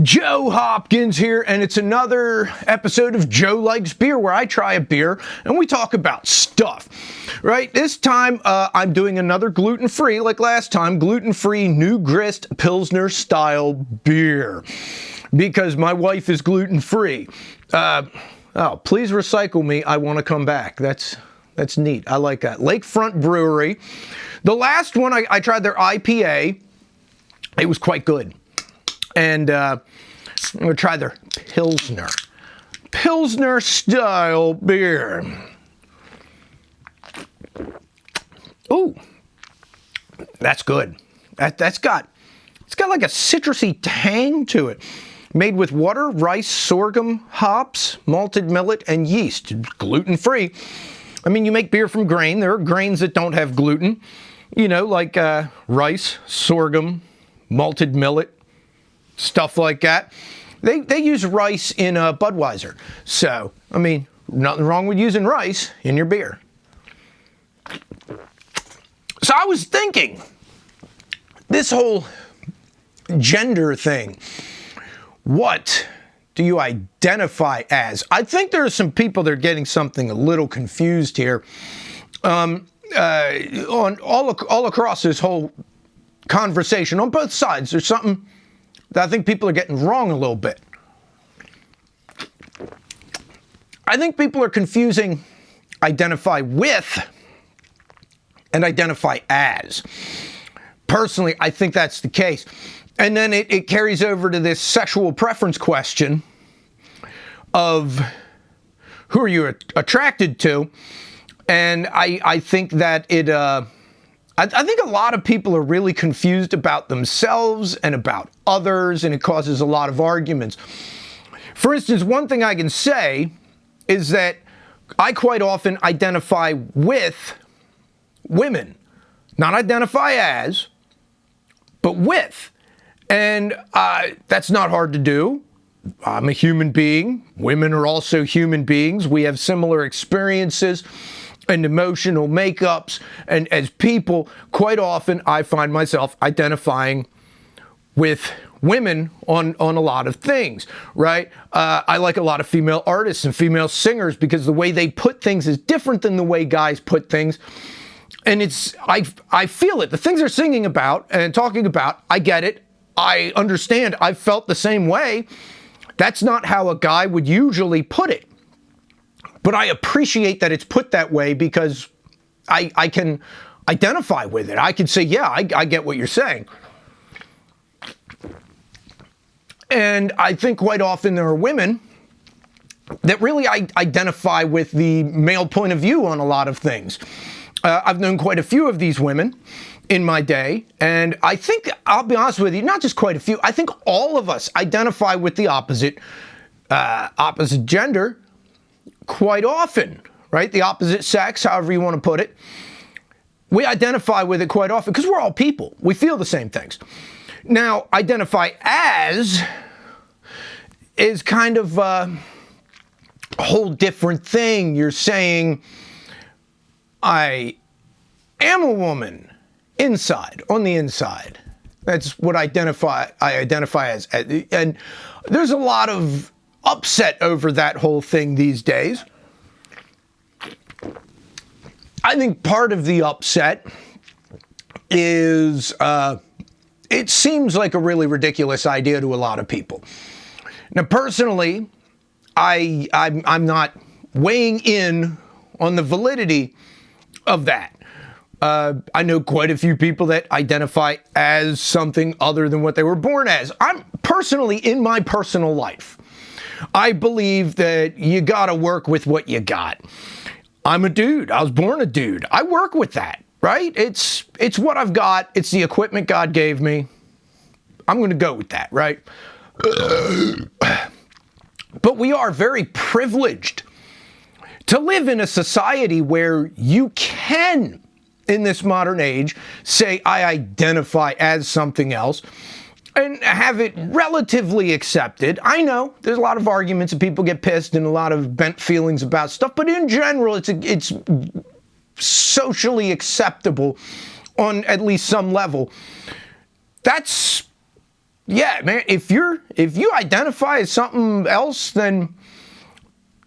Joe Hopkins here, and it's another episode of Joe Likes Beer, where I try a beer and we talk about stuff, right? This time I'm doing another gluten-free, like last time, gluten-free new Grist Pilsner style beer, because my wife is gluten-free. Please recycle me. I want to come back. That's neat. I like that. Lakefront Brewery. The last one, I tried their IPA. It was quite good. And I'm going to try their Pilsner. Pilsner style beer. Ooh, that's good. It's got like a citrusy tang to it. Made with water, rice, sorghum, hops, malted millet, and yeast. Gluten-free. I mean, you make beer from grain. There are grains that don't have gluten. You know, like rice, sorghum, malted millet. Stuff like that. They use rice in Budweiser. So, I mean, nothing wrong with using rice in your beer. So I was thinking, this whole gender thing, what do you identify as? I think there are some people that are getting something a little confused here. On all across this whole conversation, on both sides, there's something that I think people are getting wrong a little bit. I think people are confusing identify with and identify as. Personally, I think that's the case. And then it carries over to this sexual preference question of who are you attracted to? And I think that I think a lot of people are really confused about themselves and about others, and it causes a lot of arguments. For instance, one thing I can say is that I quite often identify with women. Not identify as, but with. And that's not hard to do. I'm a human being. Women are also human beings. We have similar experiences and emotional makeups, and as people, quite often I find myself identifying with women on a lot of things, right? I like a lot of female artists and female singers because the way they put things is different than the way guys put things. And I feel it. The things they're singing about and talking about, I get it. I understand. I've felt the same way. That's not how a guy would usually put it. But I appreciate that it's put that way because I can identify with it. I can say, yeah, I get what you're saying. And I think quite often there are women that really identify with the male point of view on a lot of things. I've known quite a few of these women in my day, and I think, I'll be honest with you, not just quite a few, I think all of us identify with the opposite gender quite often, right? The opposite sex, however you want to put it. We identify with it quite often because we're all people. We feel the same things. Now, identify as is kind of a whole different thing. You're saying, I am a woman inside, on the inside. That's what I identify as. And there's a lot of upset over that whole thing these days. I think part of the upset is it seems like a really ridiculous idea to a lot of people. Now, personally, I'm not weighing in on the validity of that. I know quite a few people that identify as something other than what they were born as. I'm personally, in my personal life, I believe that you gotta work with what you got. I'm a dude. I was born a dude. I work with that, right? It's what I've got. It's the equipment God gave me. I'm gonna go with that, right? But we are very privileged to live in a society where you can, in this modern age, say, I identify as something else, and have it relatively accepted. I know there's a lot of arguments and people get pissed and a lot of bent feelings about stuff, but in general, it's socially acceptable on at least some level. That's yeah, man, if you identify as something else, then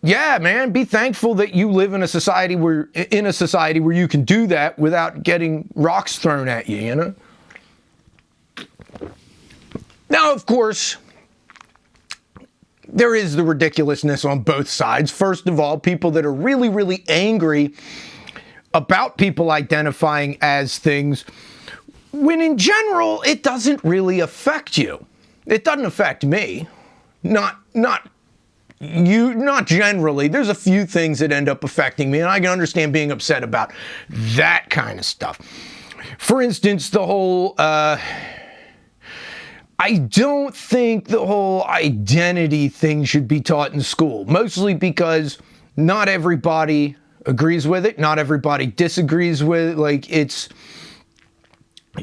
yeah, man, be thankful that you live in a society where you can do that without getting rocks thrown at you, you know? Now, of course, there is the ridiculousness on both sides. First of all, people that are really, really angry about people identifying as things, when in general, it doesn't really affect you. It doesn't affect me. Not generally. There's a few things that end up affecting me, and I can understand being upset about that kind of stuff. For instance, the whole, I don't think the whole identity thing should be taught in school, mostly because not everybody agrees with it, not everybody disagrees with it. Like, it's,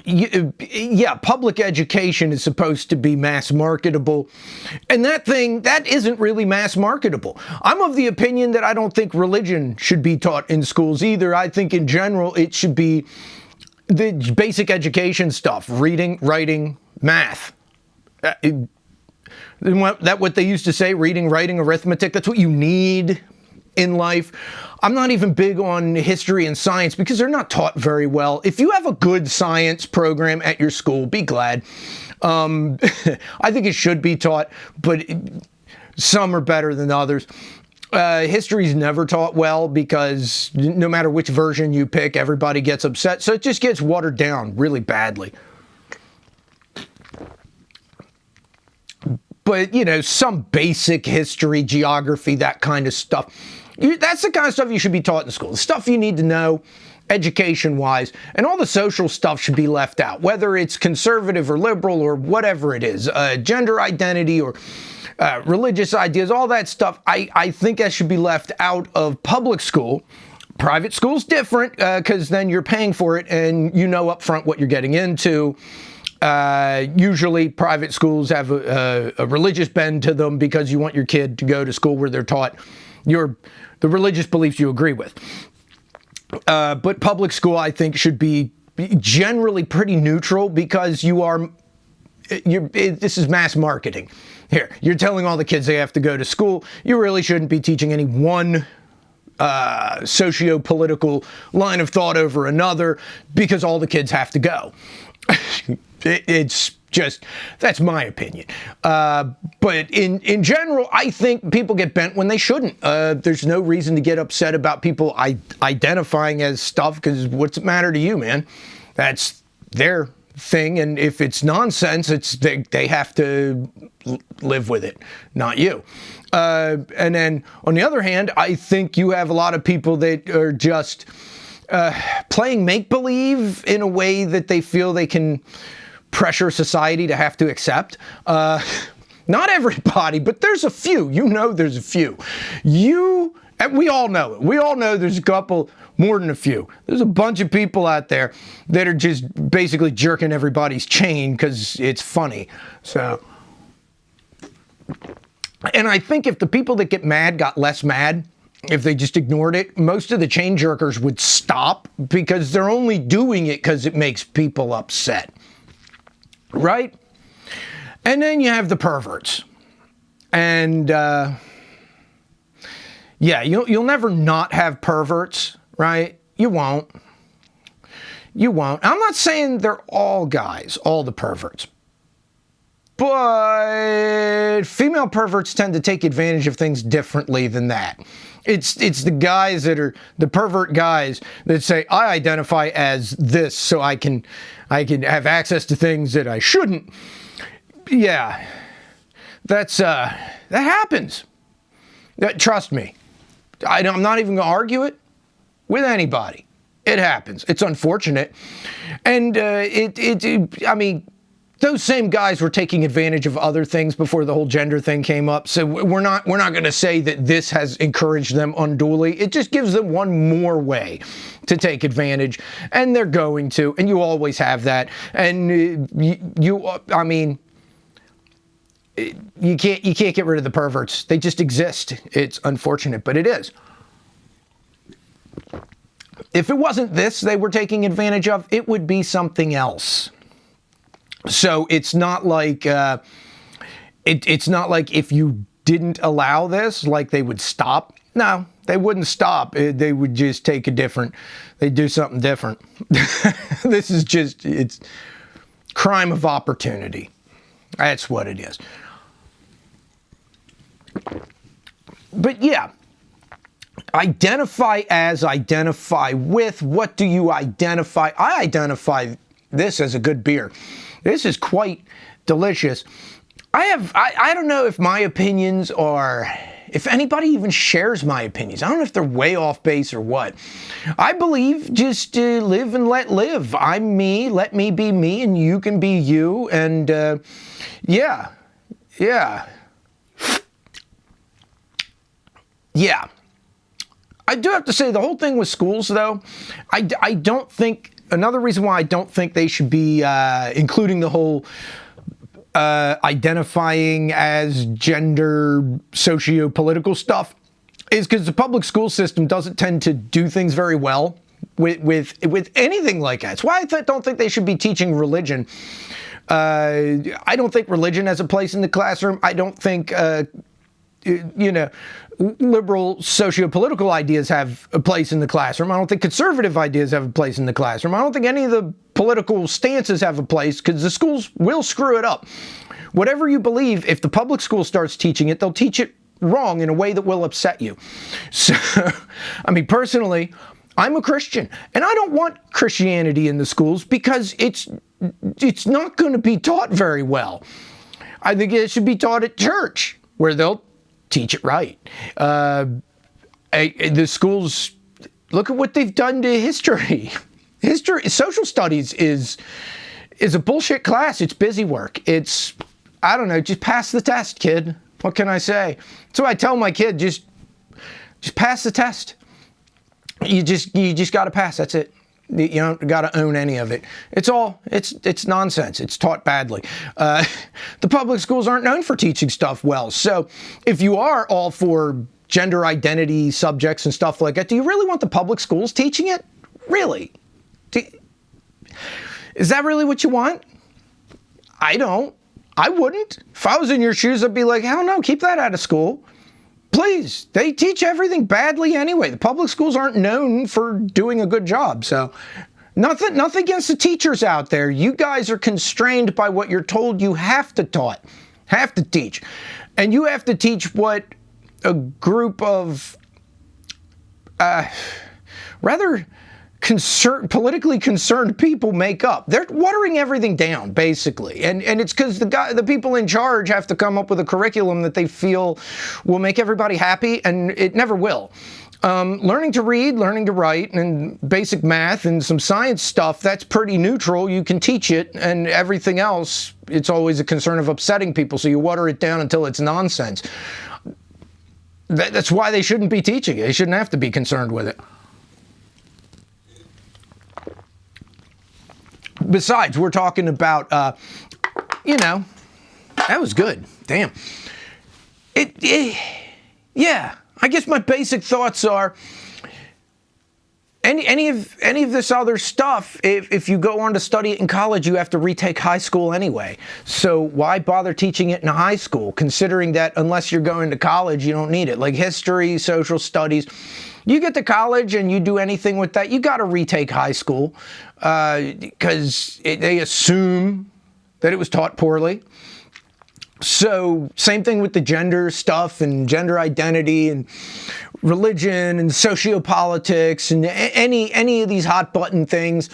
yeah, public education is supposed to be mass marketable, and that isn't really mass marketable. I'm of the opinion that I don't think religion should be taught in schools either. I think in general it should be the basic education stuff, reading, writing, math. That what they used to say, reading, writing, arithmetic, that's what you need in life. I'm not even big on history and science because they're not taught very well. If you have a good science program at your school, be glad. I think it should be taught, but some are better than others. History is never taught well because no matter which version you pick, everybody gets upset. So it just gets watered down really badly. But, you know, some basic history, geography, that kind of stuff. That's the kind of stuff you should be taught in school. The stuff you need to know education-wise, and all the social stuff should be left out, whether it's conservative or liberal or whatever it is, gender identity or religious ideas, all that stuff. I think that should be left out of public school. Private school's different because then you're paying for it and you know up front what you're getting into. Usually private schools have a religious bend to them because you want your kid to go to school where they're taught the religious beliefs you agree with. But public school, I think, should be generally pretty neutral because this is mass marketing. Here, you're telling all the kids they have to go to school. You really shouldn't be teaching any one socio-political line of thought over another because all the kids have to go. It's just, that's my opinion. But in general, I think people get bent when they shouldn't. There's no reason to get upset about people identifying as stuff because what's it matter to you, man? That's their thing. And if it's nonsense, they have to live with it, not you. And then on the other hand, I think you have a lot of people that are just playing make-believe in a way that they feel they can pressure society to have to accept. Not everybody, but there's a few. You know there's a few. And we all know it. We all know there's a couple, more than a few. There's a bunch of people out there that are just basically jerking everybody's chain because it's funny. So, and I think if the people that get mad got less mad, if they just ignored it, most of the chain jerkers would stop because they're only doing it because it makes people upset. Right? And then you have the perverts. And, yeah, you'll never not have perverts, right? You won't. You won't. I'm not saying they're all guys, all the perverts. But female perverts tend to take advantage of things differently than that. It's the guys that are the pervert guys that say, I identify as this so I can have access to things that I shouldn't. Yeah, that happens. Trust me. I'm not even going to argue it with anybody. It happens. It's unfortunate. And I mean, those same guys were taking advantage of other things before the whole gender thing came up. So we're not going to say that this has encouraged them unduly. It just gives them one more way to take advantage, and they're going to, and you always have that. And I mean, you can't get rid of the perverts. They just exist. It's unfortunate, but it is. If it wasn't this they were taking advantage of, it would be something else. So it's not like it's not like if you didn't allow this, like they would stop. No, they wouldn't stop. They would just take a different. They'd do something different. This is just it's crime of opportunity. That's what it is. But yeah, identify as, identify with. What do you identify? I identify this as a good beer. This is quite delicious. I don't know if my opinions are, if anybody even shares my opinions. I don't know if they're way off base or what. I believe just live and let live. I'm me, let me be me, and you can be you. And yeah. I do have to say, the whole thing with schools, though, I don't think, another reason why I don't think they should be including the whole identifying as gender socio-political stuff is because the public school system doesn't tend to do things very well with anything like that. It's why I don't think they should be teaching religion. I don't think religion has a place in the classroom. I don't think liberal socio-political ideas have a place in the classroom. I don't think conservative ideas have a place in the classroom. I don't think any of the political stances have a place, because the schools will screw it up. Whatever you believe, if the public school starts teaching it, they'll teach it wrong in a way that will upset you. So, I mean, personally, I'm a Christian, and I don't want Christianity in the schools because it's not going to be taught very well. I think it should be taught at church, where they'll teach it right. The schools, look at what they've done to history. Social studies is a bullshit class. It's busy work. It's, I don't know, just pass the test, kid. What can I say? So I tell my kid, just pass the test. You just got to pass. That's it. You don't got to own any of it. It's nonsense. It's taught badly. The public schools aren't known for teaching stuff well. So if you are all for gender identity subjects and stuff like that, do you really want the public schools teaching it? Really? Is that really what you want? I don't. I wouldn't. If I was in your shoes, I'd be like, hell no, keep that out of school. Please. They teach everything badly anyway. The public schools aren't known for doing a good job. So nothing against the teachers out there. You guys are constrained by what you're told you have to teach. And you have to teach what a group of rather politically concerned people make up. They're watering everything down, basically. And it's because the people in charge have to come up with a curriculum that they feel will make everybody happy, and it never will. Learning to read, learning to write, and basic math and some science stuff, that's pretty neutral. You can teach it, and everything else, it's always a concern of upsetting people, so you water it down until it's nonsense. That's why they shouldn't be teaching it. They shouldn't have to be concerned with it. Besides, we're talking about, that was good. Damn. Yeah. I guess my basic thoughts are, any of this other stuff, if you go on to study it in college, you have to retake high school anyway. So why bother teaching it in high school, considering that unless you're going to college, you don't need it? Like history, social studies. You get to college and you do anything with that, you got to retake high school because they assume that it was taught poorly. So same thing with the gender stuff and gender identity and religion and sociopolitics and any of these hot button things.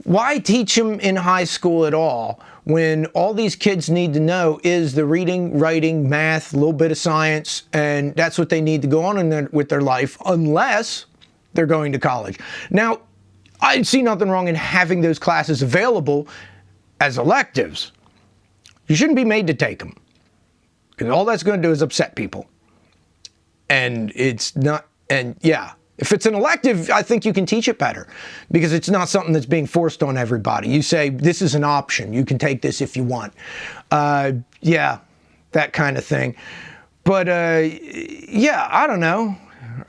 Why teach them in high school at all when all these kids need to know is the reading, writing, math, a little bit of science, and that's what they need to go on with their life unless they're going to college. Now, I see nothing wrong in having those classes available as electives. You shouldn't be made to take them, because all that's going to do is upset people. And it's not, and yeah, if it's an elective, I think you can teach it better, because it's not something that's being forced on everybody. You say, this is an option. You can take this if you want. Yeah, that kind of thing. But yeah, I don't know.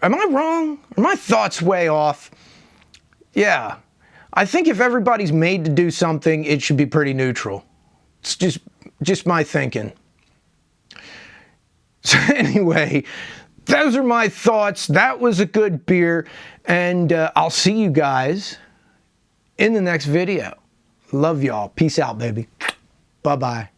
Am I wrong? Are my thoughts way off? Yeah. I think if everybody's made to do something, it should be pretty neutral. It's just my thinking. So anyway, those are my thoughts. That was a good beer, and I'll see you guys in the next video. Love y'all. Peace out, baby. Bye-bye.